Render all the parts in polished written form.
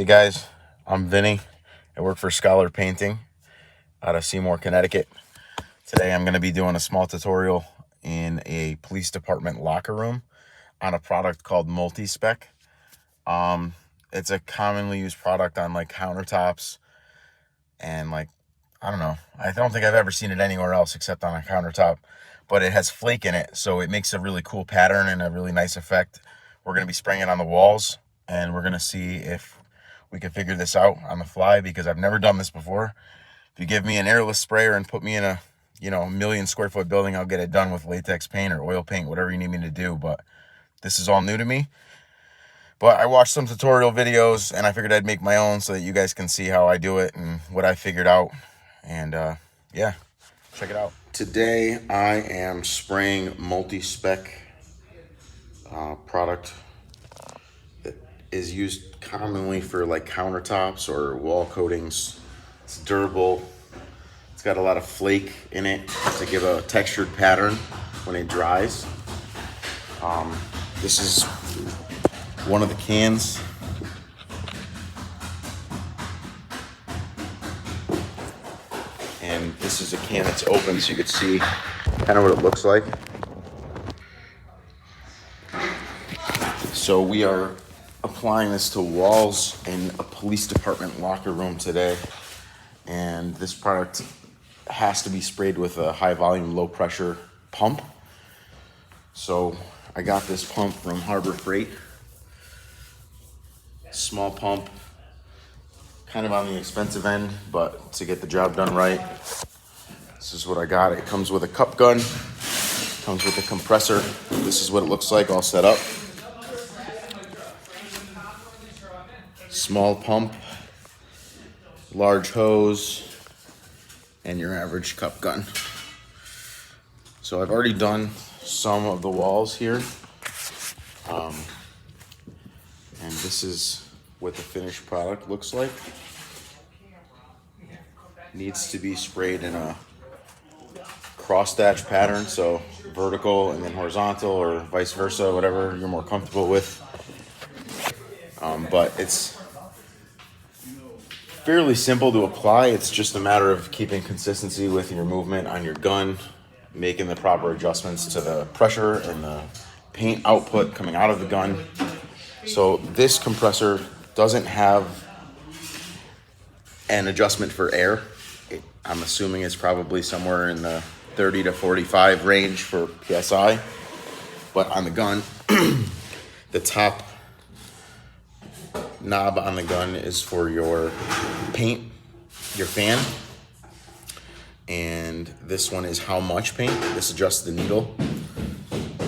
Hey guys, I'm Vinny. I work for Scholar Painting out of Seymour, Connecticut. Today I'm going to be doing a small tutorial in a police department locker room on a product called MULTISPEC. It's a commonly used product on like countertops and I don't know. I don't think I've ever seen it anywhere else except on a countertop, but it has flake in it, so it makes a really cool pattern and a really nice effect. We're going to be spraying it on the walls, and we're going to see if we can figure this out on the fly because I've never done this before. If you give me an airless sprayer and put me in a, 1,000,000 square foot building, I'll get it done with latex paint or oil paint, whatever you need me to do. But this is all new to me. But I watched some tutorial videos and I figured I'd make my own so that you guys can see how I do it and what I figured out. And yeah, check it out. Today I am spraying MULTISPEC product that is used commonly for like countertops or wall coatings. It's durable. It's got a lot of flake in it to give a textured pattern when it dries. This is one of the cans. And this is a can that's open so you can see kind of what it looks like. So we are applying this to walls in a police department locker room today. And this product has to be sprayed with a high volume, low pressure pump. So I got this pump from Harbor Freight. Small pump, kind of on the expensive end, but to get the job done right, this is what I got. It comes with a cup gun, comes with a compressor. This is what it looks like all set up. Small pump, large hose, and your average cup gun. So I've already done some of the walls here. And this is what the finished product looks like. Needs to be sprayed in a cross stitch pattern, so vertical and then horizontal or vice versa, whatever you're more comfortable with. But it's fairly simple to apply. It's just a matter of keeping consistency with your movement on your gun, making the proper adjustments to the pressure and the paint output coming out of the gun. So this compressor doesn't have an adjustment for air. I'm assuming it's probably somewhere in the 30 to 45 range for PSI. But on the gun, the top knob on the gun is for your paint, your fan. And this one is how much paint. This adjusts the needle.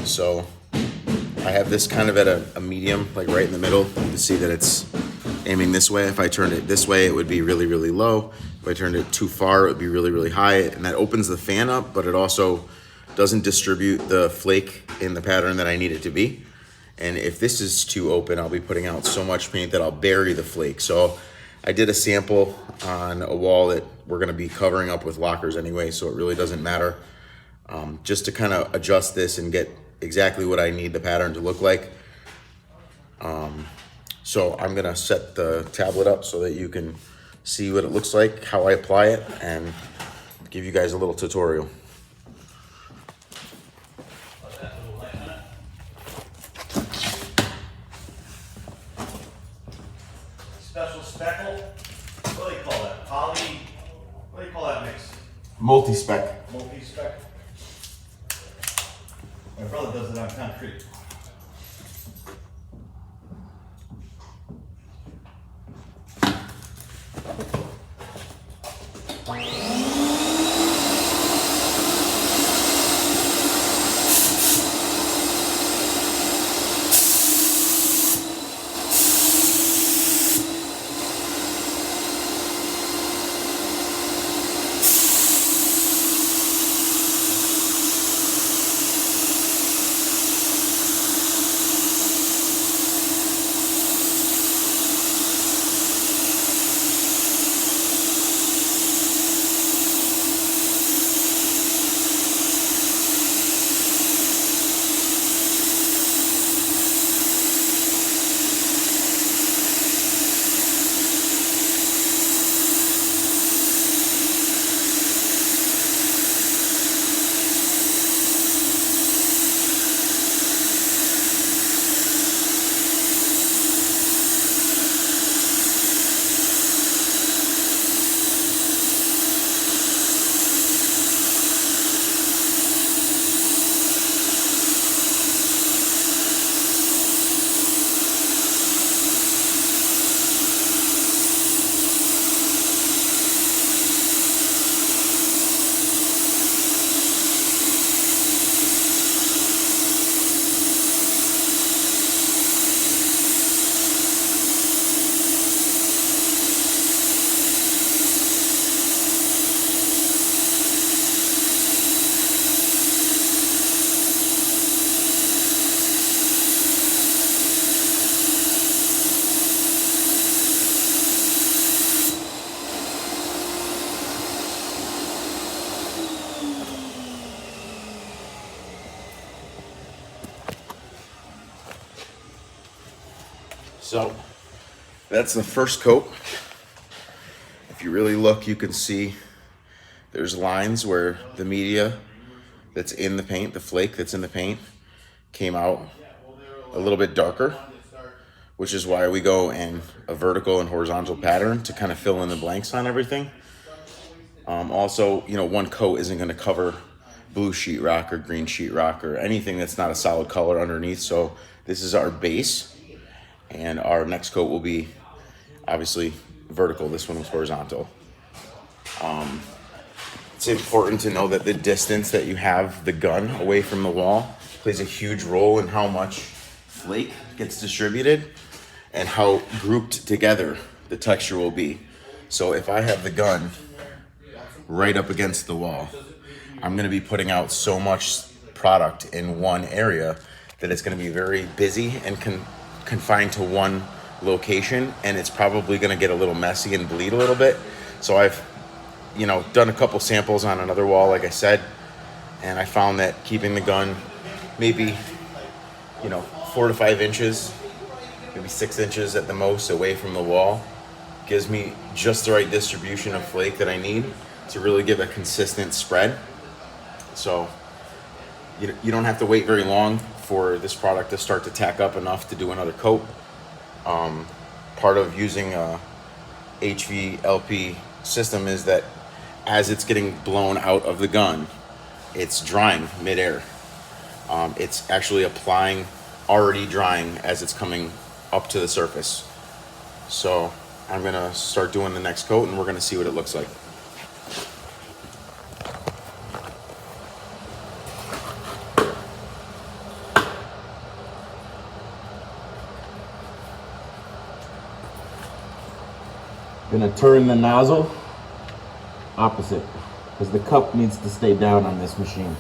So I have this kind of at a medium, like right in the middle, to see that it's aiming this way. If I turned it this way, it would be really, really low. If I turned it too far, it would be really, really high. And that opens the fan up, but it also doesn't distribute the flake in the pattern that I need it to be. And if this is too open, I'll be putting out so much paint that I'll bury the flake. So I did a sample on a wall that we're gonna be covering up with lockers anyway, so it really doesn't matter. Just to kind of adjust this and get exactly what I need the pattern to look like. So I'm gonna set the tablet up so that you can see what it looks like, how I apply it, and give you guys a little tutorial. Special speckle? What do they call that? Poly? What do you call that mix? MULTISPEC. MULTISPEC? My brother does it on concrete. So that's the first coat. If you really look, you can see there's lines where the media that's in the paint, the flake that's in the paint, came out a little bit darker, which is why we go in a vertical and horizontal pattern to kind of fill in the blanks on everything. Also, you know, one coat isn't going to cover blue sheetrock or green sheetrock or anything that's not a solid color underneath. So this is our base, and our next coat will be obviously vertical. This one was horizontal. It's important to know that the distance that you have the gun away from the wall plays a huge role in how much flake gets distributed and how grouped together the texture will be. So if I have the gun right up against the wall, I'm going to be putting out so much product in one area that it's going to be very busy and confined to one location, and it's probably going to get a little messy and bleed a little bit. So I've done a couple samples on another wall, like I said, and I found that keeping the gun maybe 4 to 5 inches, maybe 6 inches at the most away from the wall gives me just the right distribution of flake that I need to really give a consistent spread. So you don't have to wait very long for this product to start to tack up enough to do another coat. Part of using a HVLP system is that as it's getting blown out of the gun, it's drying midair. It's actually already drying as it's coming up to the surface. So I'm gonna start doing the next coat, and we're gonna see what it looks like. Gonna turn the nozzle opposite, because the cup needs to stay down on this machine.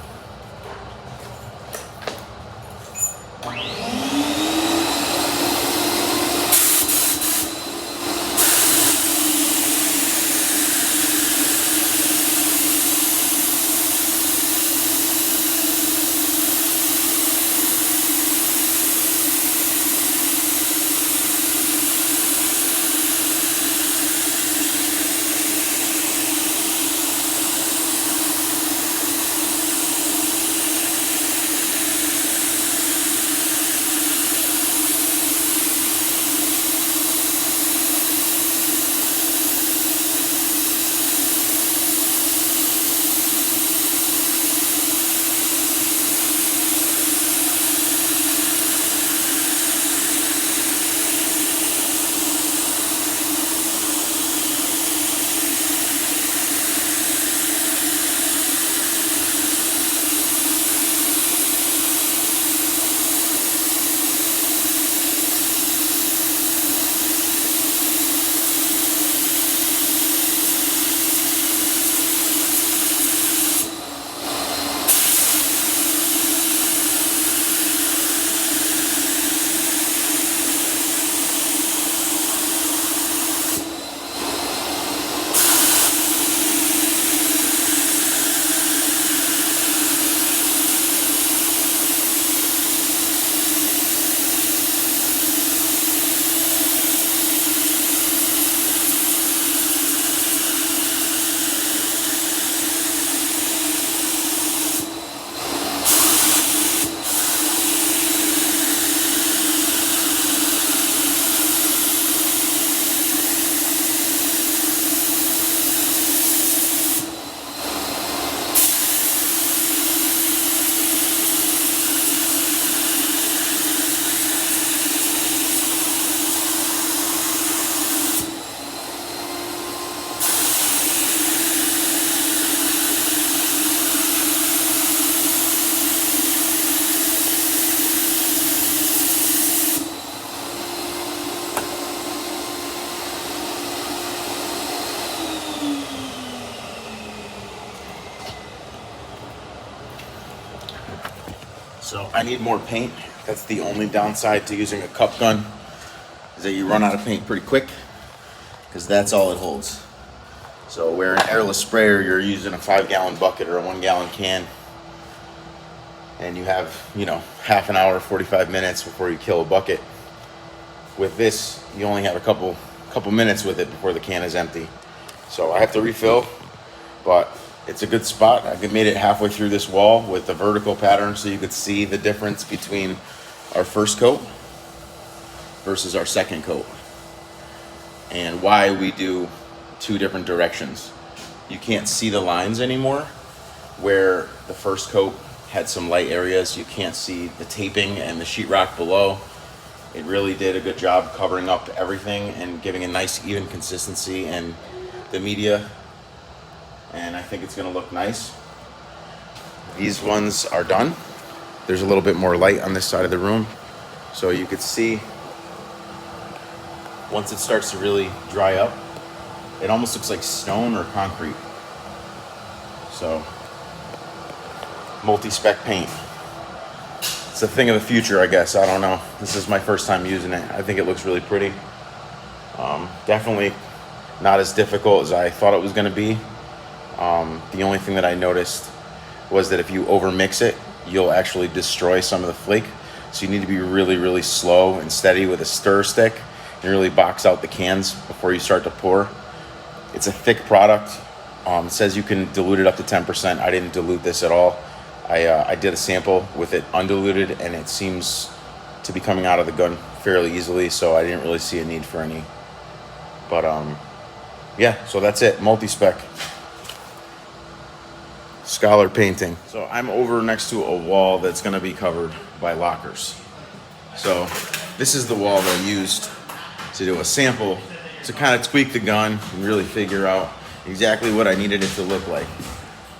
So I need more paint. That's the only downside to using a cup gun, is that you run out of paint pretty quick, because that's all it holds. So where an airless sprayer, you're using a 5-gallon bucket or a 1-gallon can, and you have, half an hour, 45 minutes before you kill a bucket. With this, you only have a couple minutes with it before the can is empty. So I have to refill, but it's a good spot. I made it halfway through this wall with the vertical pattern so you could see the difference between our first coat versus our second coat, and why we do two different directions. You can't see the lines anymore. Where the first coat had some light areas, you can't see the taping and the sheetrock below. It really did a good job covering up everything and giving a nice even consistency in the media, and I think it's going to look nice. These ones are done. There's a little bit more light on this side of the room, so you could see once it starts to really dry up, it almost looks like stone or concrete. So multi-spec paint, it's a thing of the future, I guess. I don't know, this is my first time using it. I think it looks really pretty. Definitely not as difficult as I thought it was going to be. The only thing that I noticed was that if you over mix it, you'll actually destroy some of the flake. So you need to be really, really slow and steady with a stir stick and really box out the cans before you start to pour. It's a thick product. It says you can dilute it up to 10%. I didn't dilute this at all. I did a sample with it undiluted, and it seems to be coming out of the gun fairly easily, so I didn't really see a need for any. But yeah, so that's it. Multi-spec Scholar painting. So I'm over next to a wall that's going to be covered by lockers. So this is the wall that I used to do a sample to kind of tweak the gun and really figure out exactly what I needed it to look like.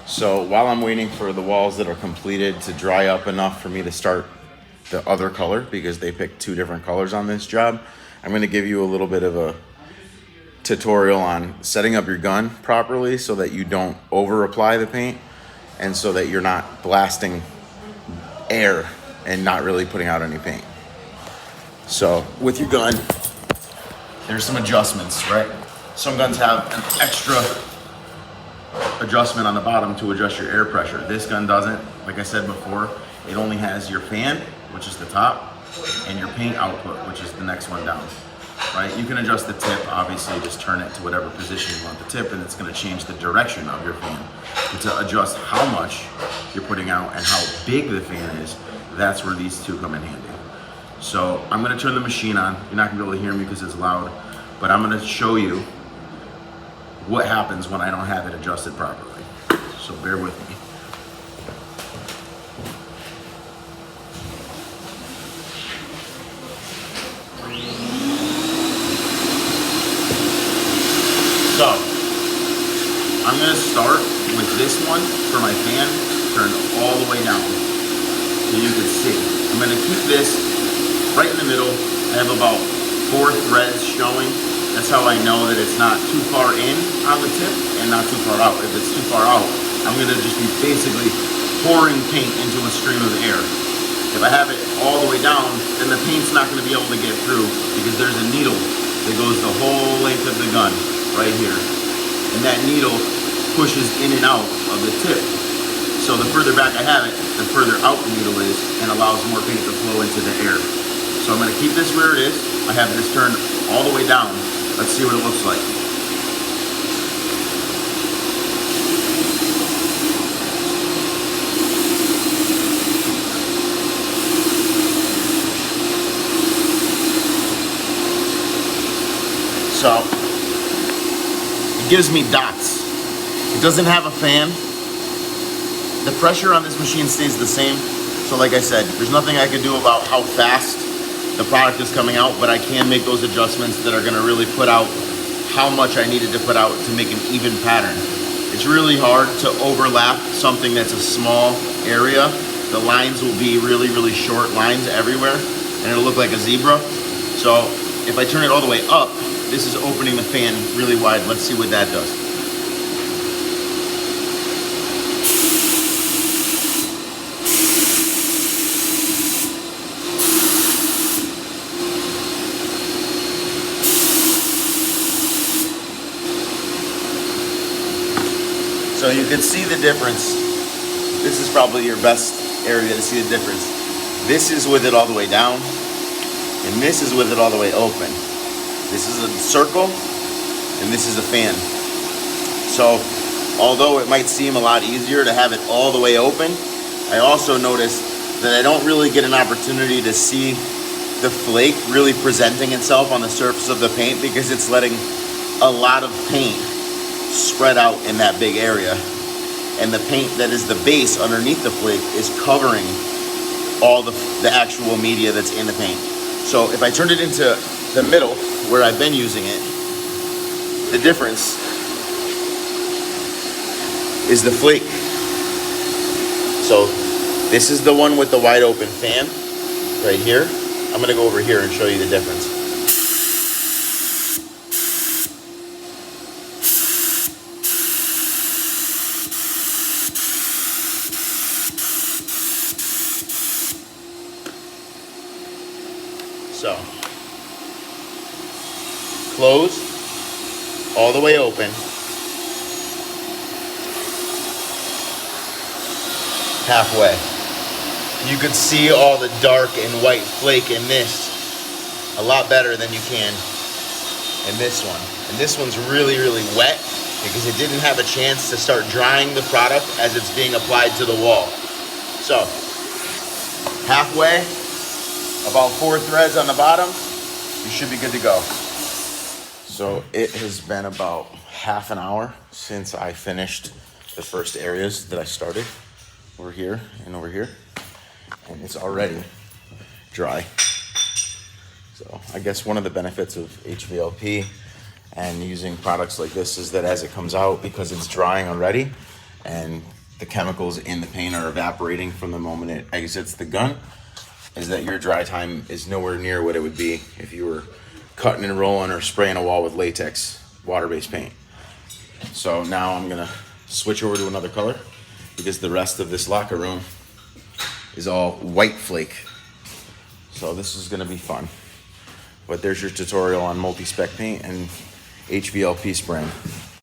So while I'm waiting for the walls that are completed to dry up enough for me to start the other color, because they picked two different colors on this job, I'm going to give you a little bit of a tutorial on setting up your gun properly so that you don't over apply the paint and so that you're not blasting air and not really putting out any paint. So with your gun, there's some adjustments, right? Some guns have an extra adjustment on the bottom to adjust your air pressure. This gun doesn't. Like I said before, it only has your fan, which is the top, and your paint output, which is the next one down, right? You can adjust the tip, obviously, just turn it to whatever position you want the tip, and it's gonna change the direction of your fan. But to adjust how much you're putting out and how big the fan is, that's where these two come in handy. So I'm gonna turn the machine on. You're not gonna be able to hear me because it's loud, but I'm gonna show you what happens when I don't have it adjusted properly. So bear with me. So I'm gonna start with this one for my fan, turned all the way down so you can see. I'm gonna keep this right in the middle. I have about 4 threads showing. That's how I know that it's not too far in on the tip and not too far out. If it's too far out, I'm gonna just be basically pouring paint into a stream of air. If I have it all the way down, then the paint's not gonna be able to get through because there's a needle that goes the whole length of the gun right here. And that needle pushes in and out of the tip. So the further back I have it, the further out the needle is and allows more paint to flow into the air. So I'm gonna keep this where it is. I have this turned all the way down. Let's see what it looks like. So it gives me dots. It doesn't have a fan. The pressure on this machine stays the same. So like I said, there's nothing I can do about how fast the product is coming out, but I can make those adjustments that are gonna really put out how much I needed to put out to make an even pattern. It's really hard to overlap something that's a small area. The lines will be really, really short lines everywhere, and it'll look like a zebra. So if I turn it all the way up, this is opening the fan really wide. Let's see what that does. So you can see the difference. This is probably your best area to see the difference. This is with it all the way down. And this is with it all the way open. This is a circle, and this is a fan. So, although it might seem a lot easier to have it all the way open, I also noticed that I don't really get an opportunity to see the flake really presenting itself on the surface of the paint because it's letting a lot of paint spread out in that big area. And the paint that is the base underneath the flake is covering all the actual media that's in the paint. So if I turned it into the middle where I've been using it, the difference is the flake. So this is the one with the wide open fan right here. I'm gonna go over here and show you the difference. So, close, all the way open, halfway. You could see all the dark and white flake in this a lot better than you can in this one. And this one's really, really wet because it didn't have a chance to start drying the product as it's being applied to the wall. So, halfway, about 4 threads on the bottom, you should be good to go. So it has been about half an hour since I finished the first areas that I started over here and over here, and it's already dry. So I guess one of the benefits of HVLP and using products like this is that as it comes out, because it's drying already and the chemicals in the paint are evaporating from the moment it exits the gun, is that your dry time is nowhere near what it would be if you were cutting and rolling or spraying a wall with latex water-based paint. So now I'm gonna switch over to another color because the rest of this locker room is all white flake. So this is gonna be fun. But there's your tutorial on multi-spec paint and HVLP spraying.